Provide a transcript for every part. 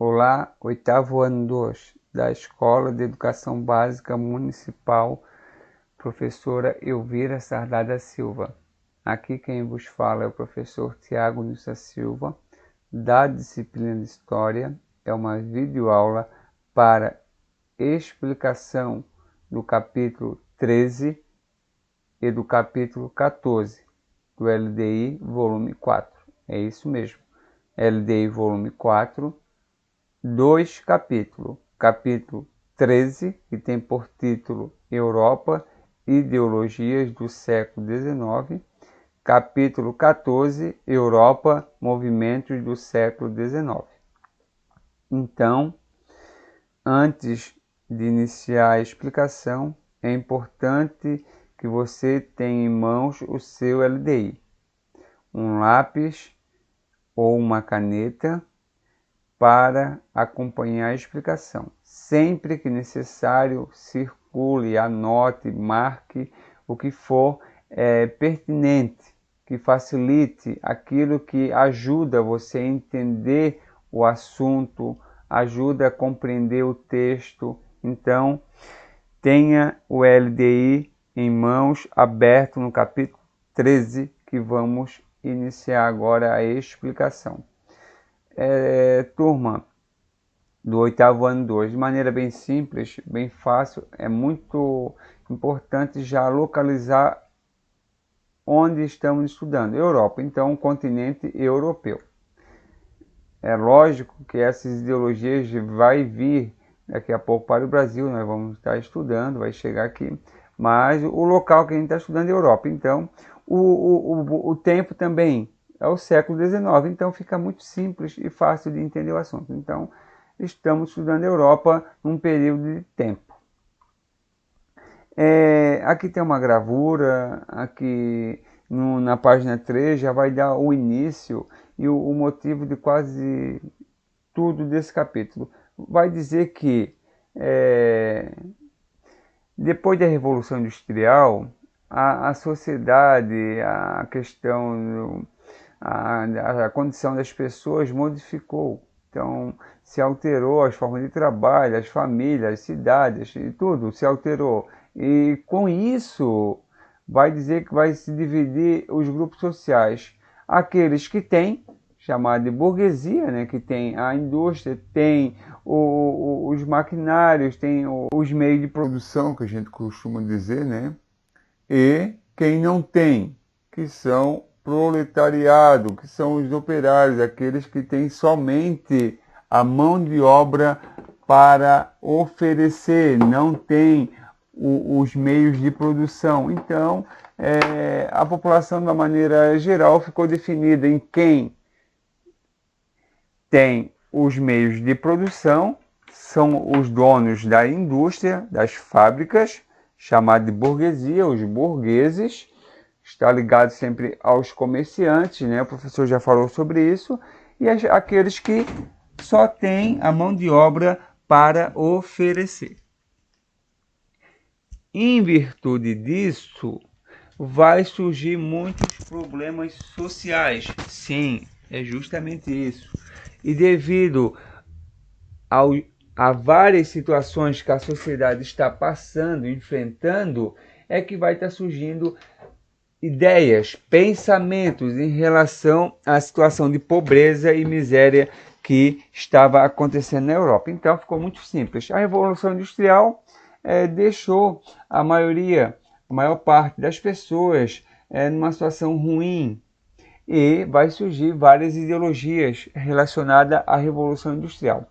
Olá, oitavo ano 2 da Escola de Educação Básica Municipal, professora Elvira Sardá Silva. Aqui quem vos fala é o professor Tiago Nilson Silva, da disciplina de História. É uma videoaula para explicação do capítulo 13 e do capítulo 14 do LDI volume 4. É isso mesmo, LDI volume 4. Dois capítulos. Capítulo 13, que tem por título Europa, Ideologias do século XIX. Capítulo 14, Europa, Movimentos do século XIX. Então, antes de iniciar a explicação, é importante que você tenha em mãos o seu LDI. Um lápis ou uma caneta para acompanhar a explicação. Sempre que necessário, circule, anote, marque o que for pertinente, que facilite aquilo que ajuda você a entender o assunto, ajuda a compreender o texto. Então, tenha o LDI em mãos, aberto no capítulo 13, que vamos iniciar agora a explicação. Turma do oitavo ano 2, de maneira bem simples, bem fácil, é muito importante já localizar onde estamos estudando. Europa, então, o continente europeu. É lógico que essas ideologias vai vir daqui a pouco para o Brasil, nós vamos estar estudando, vai chegar aqui, mas o local que a gente está estudando é a Europa. Então, o tempo também é o século XIX, então fica muito simples e fácil de entender o assunto. Então, estamos estudando a Europa num período de tempo. Aqui tem uma gravura, aqui na página 3 já vai dar o início e o motivo de quase tudo desse capítulo. Vai dizer que depois da Revolução Industrial, a sociedade, a questão, a condição das pessoas modificou. Então, se alterou as formas de trabalho, as famílias, as cidades, e tudo se alterou. E com isso, vai dizer que vai se dividir os grupos sociais. Aqueles que têm, chamado de burguesia, né, que tem a indústria, tem os maquinários, tem os meios de produção, que a gente costuma dizer, né? E quem não tem, que são proletariado, que são os operários, aqueles que têm somente a mão de obra para oferecer, não tem os meios de produção. Então, a população, de uma maneira geral, ficou definida em quem tem os meios de produção, são os donos da indústria, das fábricas, chamado de burguesia, os burgueses, está ligado sempre aos comerciantes, né? O professor já falou sobre isso, e aqueles que só têm a mão de obra para oferecer. Em virtude disso, vai surgir muitos problemas sociais. Sim, é justamente isso. E devido a várias situações que a sociedade está passando, enfrentando, é que vai estar surgindo ideias, pensamentos em relação à situação de pobreza e miséria que estava acontecendo na Europa. Então ficou muito simples. A Revolução Industrial deixou a maior parte das pessoas numa situação ruim, e vai surgir várias ideologias relacionadas à Revolução Industrial.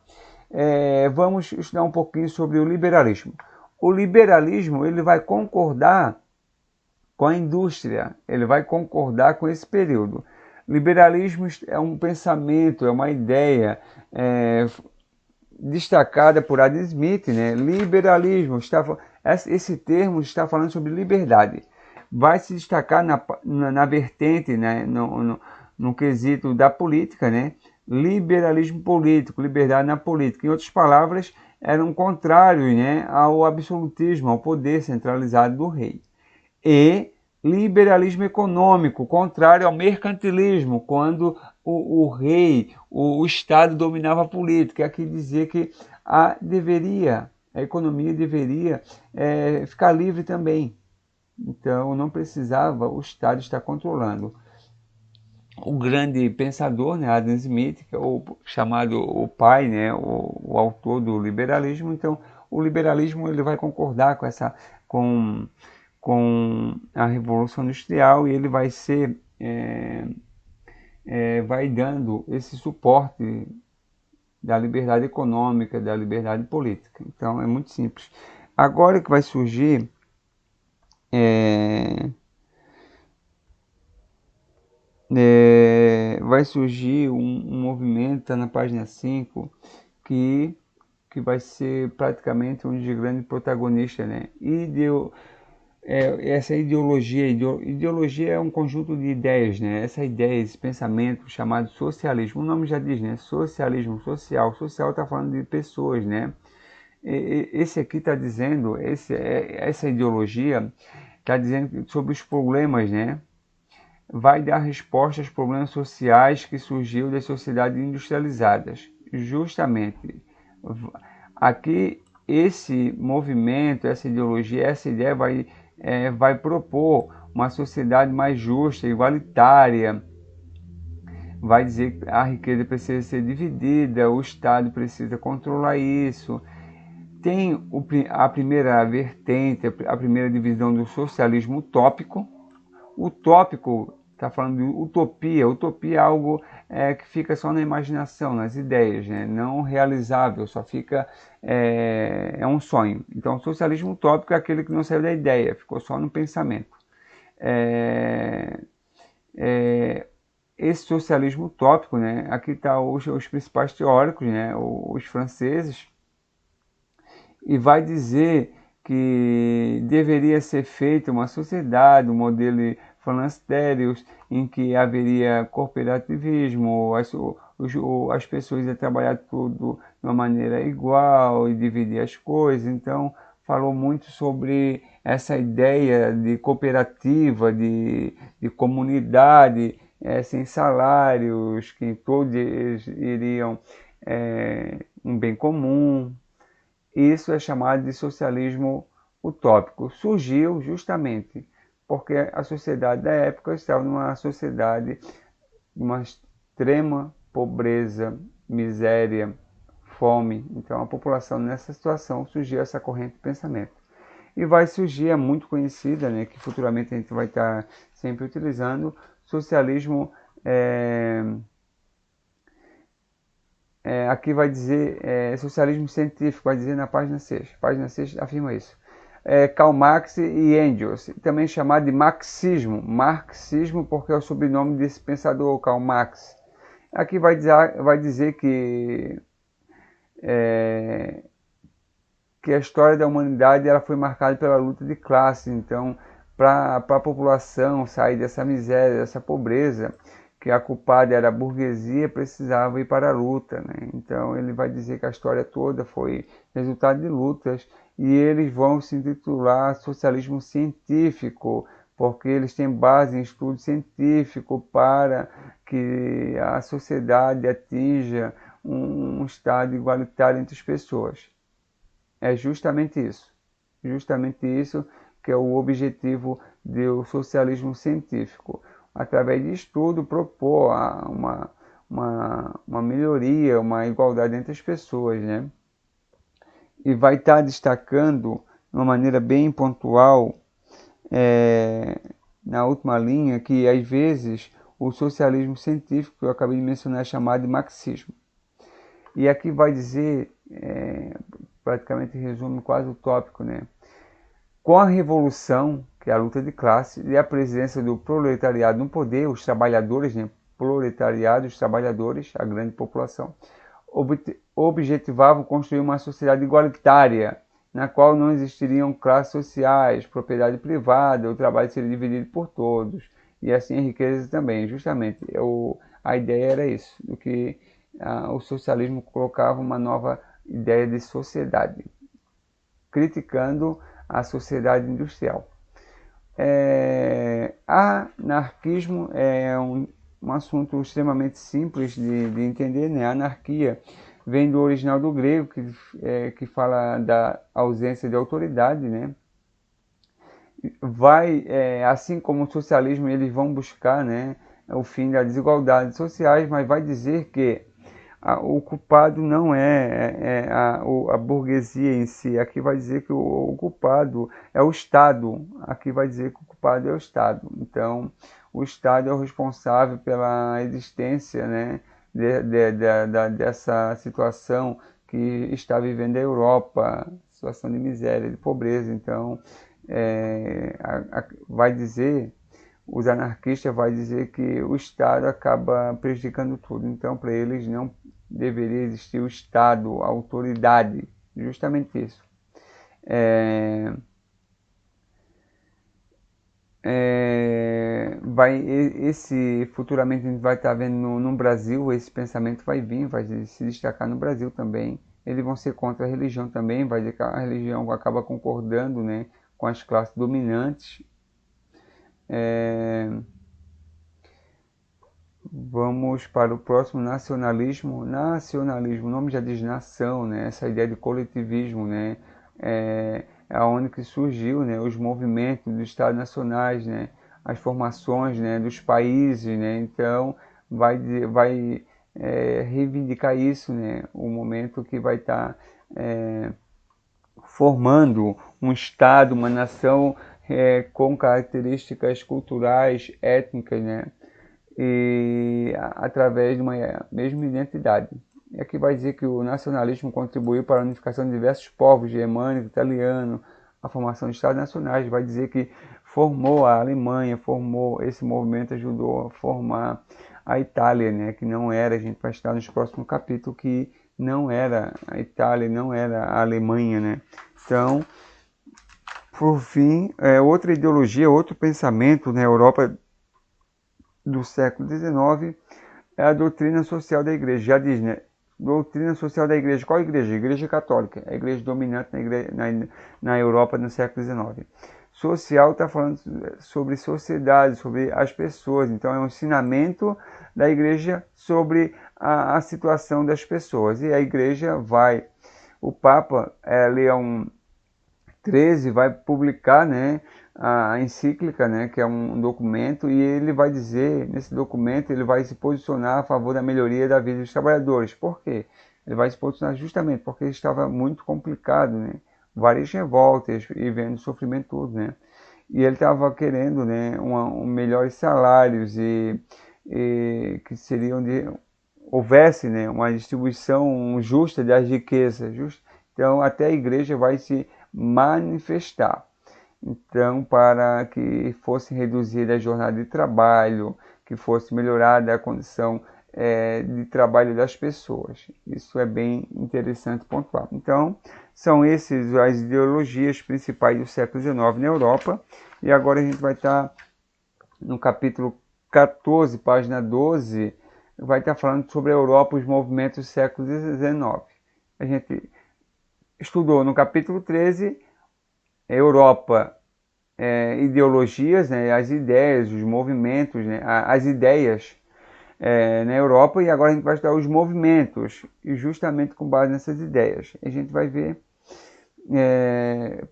Vamos estudar um pouquinho sobre o liberalismo. O liberalismo ele vai concordar com a indústria, ele vai concordar com esse período. Liberalismo é um pensamento, é uma ideia destacada por Adam Smith, né? Liberalismo, esse termo está falando sobre liberdade. Vai se destacar na vertente, né? no quesito da política, né? Liberalismo político, liberdade na política. Em outras palavras, eram contrários, né? ao absolutismo, ao poder centralizado do rei. E liberalismo econômico, contrário ao mercantilismo, quando o rei, o Estado dominava a política. Aqui dizer que a economia deveria ficar livre também. Então não precisava o Estado estar controlando. O grande pensador, né, Adam Smith, que é chamado o pai, né, o autor do liberalismo. Então o liberalismo ele vai concordar com com a Revolução Industrial, e ele vai ser vai dando esse suporte da liberdade econômica, da liberdade política. Então é muito simples. Agora que vai surgir um movimento, tá na página 5, que vai ser praticamente um dos grandes protagonistas, né? Essa ideologia é um conjunto de ideias, né? Essa ideia, esse pensamento chamado socialismo, o nome já diz, né? Socialismo, social está falando de pessoas, né? Esse aqui está dizendo, essa ideologia está dizendo sobre os problemas, né? Vai dar resposta aos problemas sociais que surgiu das sociedades industrializadas. Justamente, aqui esse movimento, essa ideologia, essa ideia vai propor uma sociedade mais justa, igualitária, vai dizer que a riqueza precisa ser dividida, o Estado precisa controlar isso. Tem a primeira vertente, a primeira divisão do socialismo utópico. Utópico está falando de utopia. Utopia é algo que fica só na imaginação, nas ideias, né? Não realizável, só fica é um sonho. Então, o socialismo utópico é aquele que não saiu da ideia, ficou só no pensamento. Esse socialismo utópico, né? Aqui estão os principais teóricos, né? Os franceses, e vai dizer que deveria ser feita uma sociedade, um modelo Falansterios, em que haveria cooperativismo, as pessoas iam trabalhar tudo de uma maneira igual e dividir as coisas. Então, falou muito sobre essa ideia de cooperativa, de comunidade, sem salários, que todos iriam um bem comum. Isso é chamado de socialismo utópico. Surgiu justamente porque a sociedade da época estava numa sociedade de uma extrema pobreza, miséria, fome. Então a população nessa situação surgiu essa corrente de pensamento. E vai surgir, é muito conhecida, né, que futuramente a gente vai estar sempre utilizando, socialismo aqui vai dizer socialismo científico, vai dizer na página 6. Página 6 afirma isso. Karl Marx e Engels, também chamado de marxismo. Marxismo porque é o sobrenome desse pensador, Karl Marx. Aqui vai dizer que a história da humanidade ela foi marcada pela luta de classe. Então, para a população sair dessa miséria, dessa pobreza, que a culpada era a burguesia, precisava ir para a luta, né? Então ele vai dizer que a história toda foi resultado de lutas, e eles vão se intitular socialismo científico, porque eles têm base em estudo científico para que a sociedade atinja um estado igualitário entre as pessoas. É justamente isso que é o objetivo do socialismo científico. Através de estudo, propor uma melhoria, uma igualdade entre as pessoas, né? E vai estar destacando de uma maneira bem pontual, na última linha, que às vezes o socialismo científico, que eu acabei de mencionar, é chamado de marxismo. E aqui vai dizer, praticamente resume quase o tópico, né? Com a revolução, que é a luta de classe, e a presença do proletariado no poder, os trabalhadores, né? Proletariado, os trabalhadores, a grande população, objetivavam construir uma sociedade igualitária, na qual não existiriam classes sociais, propriedade privada, o trabalho seria dividido por todos, e assim a riqueza também. Justamente, a ideia era isso, do que o socialismo colocava uma nova ideia de sociedade, criticando a sociedade industrial. Anarquismo é um assunto extremamente simples de entender, né? Anarquia vem do original do grego, que fala da ausência de autoridade, né? Assim como o socialismo, eles vão buscar, né, o fim das desigualdades sociais, mas vai dizer que o culpado não a burguesia em si. Aqui vai dizer que o culpado é o Estado. Aqui vai dizer que o culpado é o Estado. Então, o Estado é o responsável pela existência, né, dessa situação que está vivendo a Europa, situação de miséria, de pobreza. Então, vai dizer, os anarquistas vai dizer que o Estado acaba prejudicando tudo. Então, para eles não deveria existir o Estado, a autoridade, justamente isso. Esse futuramente a gente vai estar vendo no Brasil, esse pensamento vai vir, vai se destacar no Brasil também. Eles vão ser contra a religião também, vai dizer que a religião acaba concordando, né, com as classes dominantes. Vamos para o próximo, nacionalismo. Nacionalismo, o nome já diz nação, né? Essa ideia de coletivismo, né? É onde que surgiu, né, os movimentos dos estados nacionais, né, as formações, né, dos países, né, então vai reivindicar isso, né, o momento que vai estar formando um estado, uma nação com características culturais, étnicas, né, e através de uma mesma identidade. E aqui vai dizer que o nacionalismo contribuiu para a unificação de diversos povos, germânico, italiano, a formação de estados nacionais. Vai dizer que formou a Alemanha, formou esse movimento, ajudou a formar a Itália, né, que não era, a gente vai estar nos próximos capítulos, que não era a Itália, não era a Alemanha, né. Então, por fim, outra ideologia, outro pensamento na Europa do século XIX é a doutrina social da igreja. Já diz, né? Doutrina social da igreja. Qual igreja? A igreja católica. A igreja dominante na Europa no século XIX. Social está falando sobre sociedade, sobre as pessoas. Então é um ensinamento da igreja sobre a situação das pessoas. E a igreja o Papa Leão XIII vai publicar, né, a encíclica, né, que é um documento, e ele vai dizer, nesse documento, ele vai se posicionar a favor da melhoria da vida dos trabalhadores. Por quê? Ele vai se posicionar justamente porque estava muito complicado, né, várias revoltas e vendo sofrimento todo, né, e ele estava querendo, né, melhores salários e que seriam houvesse, né, uma distribuição justa das riquezas. Então, até a igreja vai se manifestar. Então, para que fosse reduzida a jornada de trabalho, que fosse melhorada a condição de trabalho das pessoas. Isso é bem interessante pontuar. Então, são essas as ideologias principais do século XIX na Europa. E agora a gente vai estar no capítulo 14, página 12, vai estar falando sobre a Europa, os movimentos do século XIX. A gente estudou no capítulo 13, Europa, ideologias, né, as ideias, os movimentos, né, as ideias na Europa, e agora a gente vai estudar os movimentos, e justamente com base nessas ideias. A gente vai ver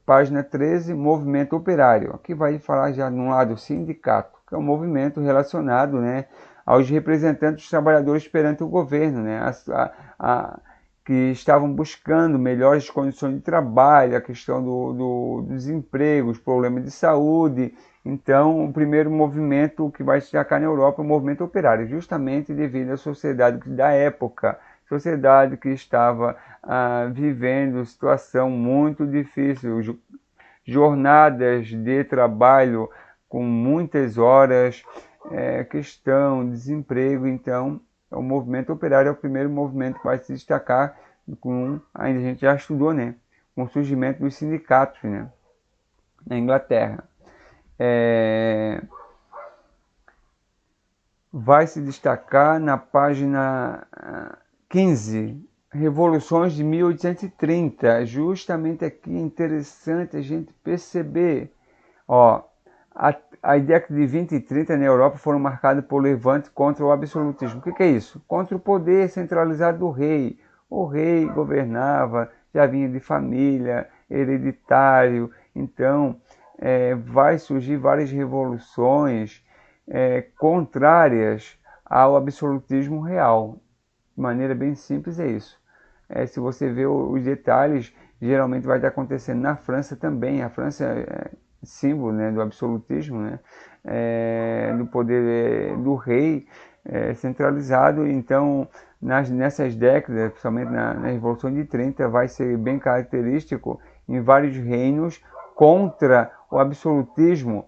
página 13, movimento operário. Aqui vai falar já no lado sindicato, que é um movimento relacionado, né, aos representantes dos trabalhadores perante o governo, né, que estavam buscando melhores condições de trabalho, a questão do desemprego, os problemas de saúde. Então, o primeiro movimento que vai se destacar na Europa é o movimento operário, justamente devido à sociedade da época, sociedade que estava vivendo situação muito difícil, jornadas de trabalho com muitas horas, questão, desemprego. Então, o movimento operário é o primeiro movimento que vai se destacar, ainda a gente já estudou, né, com o surgimento dos sindicatos, né, na Inglaterra. Vai se destacar na página 15, Revoluções de 1830. Justamente aqui é interessante a gente perceber, A década de 20 e 30 na Europa foram marcadas por levante contra o absolutismo. O que é isso? Contra o poder centralizado do rei. O rei governava, já vinha de família, hereditário. Então, vai surgir várias revoluções contrárias ao absolutismo real. De maneira bem simples é isso. Se você vê os detalhes, geralmente vai estar acontecendo na França também. A França é símbolo, né, do absolutismo, né, do poder do rei centralizado. Então, nessas décadas, principalmente na Revolução de 30, vai ser bem característico em vários reinos contra o absolutismo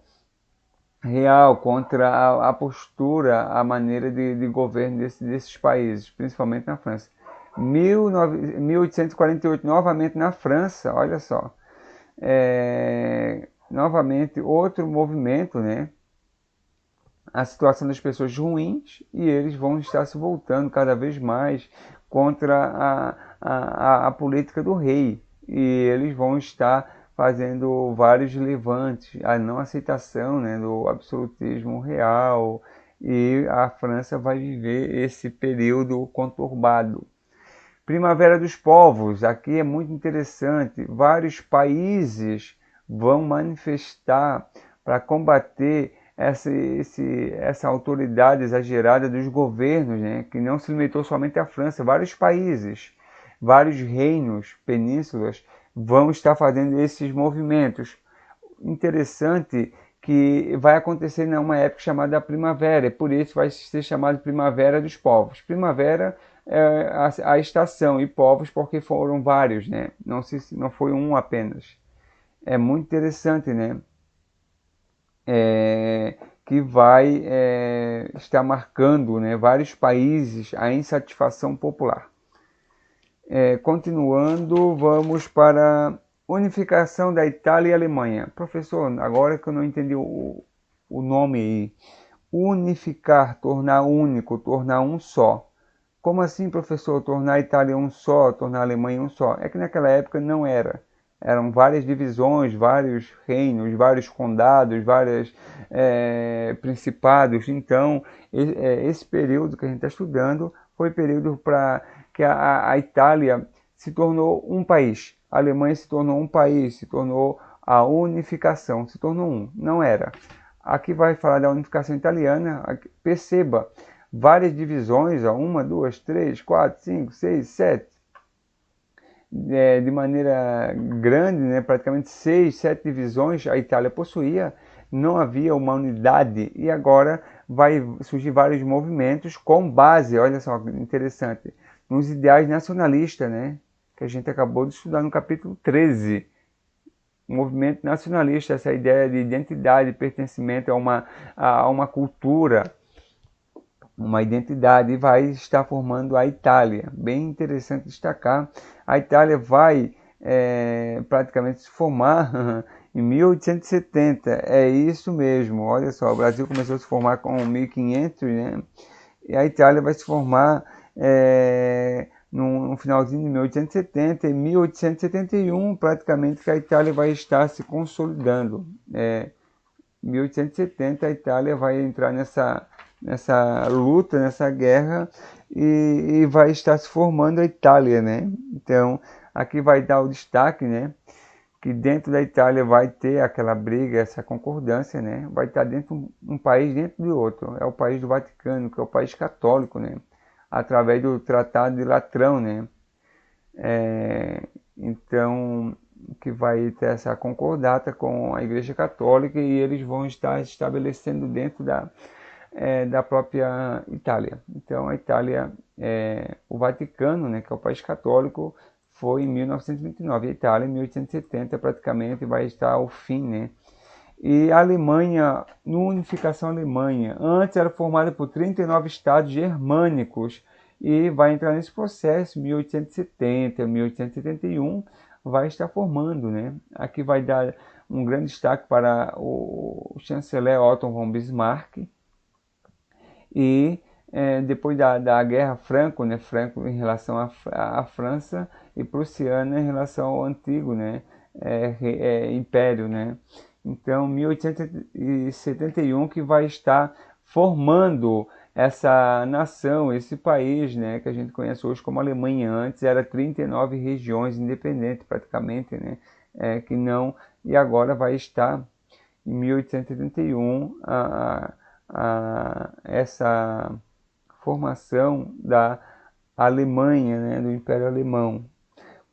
real, contra a postura, a maneira de governo desses países, principalmente na França. 1848, novamente na França, olha só, novamente outro movimento, né? A situação das pessoas ruins, e eles vão estar se voltando cada vez mais contra a política do rei, e eles vão estar fazendo vários levantes, a não aceitação, né, do absolutismo real, e a França vai viver esse período conturbado. Primavera dos Povos, aqui é muito interessante, vários países vão manifestar para combater essa autoridade exagerada dos governos, né, que não se limitou somente à França, vários países, vários reinos, penínsulas, vão estar fazendo esses movimentos. Interessante que vai acontecer numa época chamada Primavera, e por isso vai ser chamado Primavera dos Povos. Primavera é a estação, e povos porque foram vários, né? Não foi um apenas. É muito interessante, né? Que vai estar marcando, né, vários países a insatisfação popular. Continuando, vamos para unificação da Itália e Alemanha. Professor, agora que eu não entendi o nome aí. Unificar, tornar único, tornar um só. Como assim, professor, tornar a Itália um só, tornar a Alemanha um só? É que naquela época não era. Eram várias divisões, vários reinos, vários condados, vários principados. Então, esse período que a gente está estudando foi período para que a Itália se tornou um país. A Alemanha se tornou um país, se tornou a unificação, se tornou um. Não era. Aqui vai falar da unificação italiana. Perceba, várias divisões, 1, 2, 3, 4, 5, 6, 7, de maneira grande, né, praticamente 6, 7 divisões a Itália possuía, não havia uma unidade, e agora vai surgir vários movimentos com base, olha só, interessante, nos ideais nacionalistas, né, que a gente acabou de estudar no capítulo 13. O movimento nacionalista, essa ideia de identidade, pertencimento a uma cultura, uma identidade, vai estar formando a Itália. Bem interessante destacar. A Itália vai praticamente se formar em 1870. É isso mesmo. Olha só, o Brasil começou a se formar com 1500, né? E a Itália vai se formar no finalzinho de 1870, em 1871, praticamente, que a Itália vai estar se consolidando. Em 1870, a Itália vai entrar nessa luta, nessa guerra, e vai estar se formando a Itália, né? Então, aqui vai dar o destaque, né, que dentro da Itália vai ter aquela briga, essa concordância, né? Vai estar dentro um país dentro do outro. É o país do Vaticano, que é o país católico, né? Através do Tratado de Latrão, né? Então, que vai ter essa concordata com a Igreja Católica, e eles vão estar estabelecendo dentro da própria Itália. Então, a Itália, o Vaticano, né, que é o país católico, foi em 1929. A Itália, em 1870, praticamente vai estar ao fim, né? E a Alemanha, na unificação Alemanha, antes era formada por 39 estados germânicos, e vai entrar nesse processo, 1870, 1871, vai estar formando, né? Aqui vai dar um grande destaque para o chanceler Otto von Bismarck, e depois da Guerra Franco, né? Franco em relação à França, e prussiana em relação ao antigo, né? Império, né? Então, 1871 que vai estar formando essa nação, esse país, né, que a gente conhece hoje como Alemanha. Antes era 39 regiões independentes praticamente, né, que não, e agora vai estar em 1871 essa formação da Alemanha, né, do Império Alemão.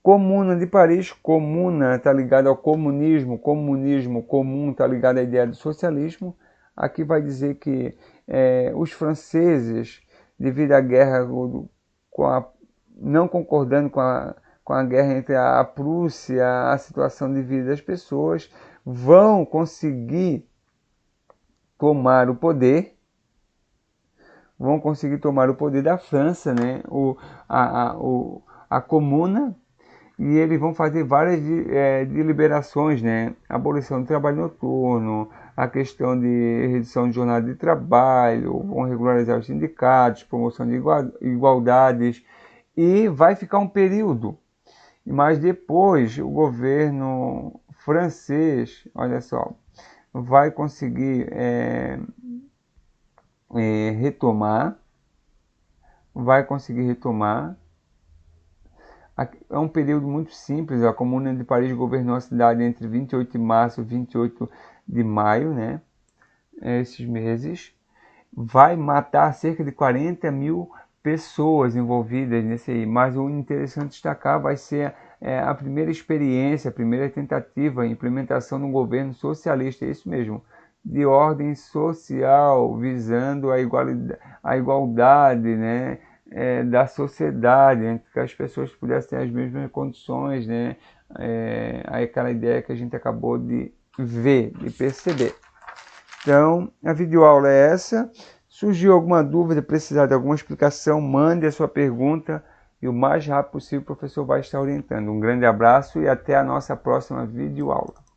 Comuna de Paris, comuna está ligado ao comunismo, comunismo comum está ligado à ideia do socialismo. Aqui vai dizer que os franceses, devido à guerra, não concordando com a guerra entre a Prússia, a situação de vida das pessoas, vão conseguir tomar o poder, da França, né? A comuna. E eles vão fazer várias deliberações, né? Abolição do trabalho noturno, a questão de redução de jornada de trabalho, vão regularizar os sindicatos, promoção de igualdades, e vai ficar um período. Mas depois o governo francês, olha só, vai conseguir retomar. É um período muito simples. A Comuna de Paris governou a cidade entre 28 de março e 28 de maio, né? Esses meses. Vai matar cerca de 40 mil pessoas envolvidas nesse aí. Mas o interessante destacar vai ser a primeira experiência, a primeira tentativa, a implementação de um governo socialista, é isso mesmo, de ordem social, visando a igualdade, né? Da sociedade, né? Que as pessoas pudessem ter as mesmas condições, né? Aquela ideia que a gente acabou de ver, de perceber. Então, a videoaula é essa. Surgiu alguma dúvida, precisar de alguma explicação, mande a sua pergunta e o mais rápido possível o professor vai estar orientando. Um grande abraço e até a nossa próxima videoaula.